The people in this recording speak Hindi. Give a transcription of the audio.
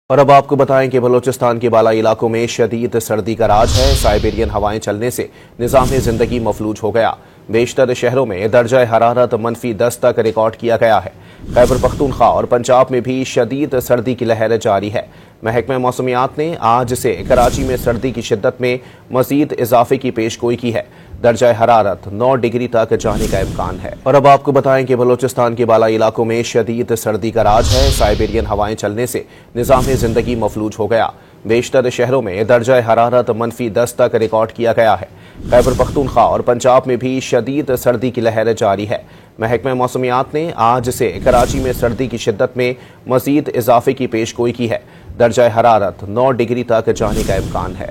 और अब आपको बताएं कि बलूचिस्तान के बालाई इलाकों में शदीद सर्दी का राज है। साइबेरियन हवाएं चलने से निज़ाम जिंदगी मफलूज हो गया। बेशतर शहरों में दर्जा हरारत -10 तक रिकॉर्ड किया गया है। खैबर पख्तूनख्वा और पंजाब में भी शदीद सर्दी की लहर जारी है। महकमा मौसमियात ने आज से कराची में सर्दी की शिद्दत में मजीद इजाफे की पेशगोई की है। दर्जा हरारत 9 डिग्री तक जाने का इम्कान है। और अब आपको बताएं कि बलूचिस्तान के बालाई इलाकों में शदीद सर्दी का राज है। साइबेरियन हवाएं चलने से निज़ाम जिंदगी मफलूज हो गया। बेशतर शहरों में दर्जा हरारत -10 तक रिकॉर्ड किया गया है। खैबर पख्तूनख्वा और पंजाब में भी शदीद सर्दी की लहर जारी है। महकमा मौसमियात ने आज से कराची में सर्दी की शिद्दत में मजीद इजाफे की पेशगोई की है। दर्जा हरारत 9 डिग्री तक जाने का इम्कान है।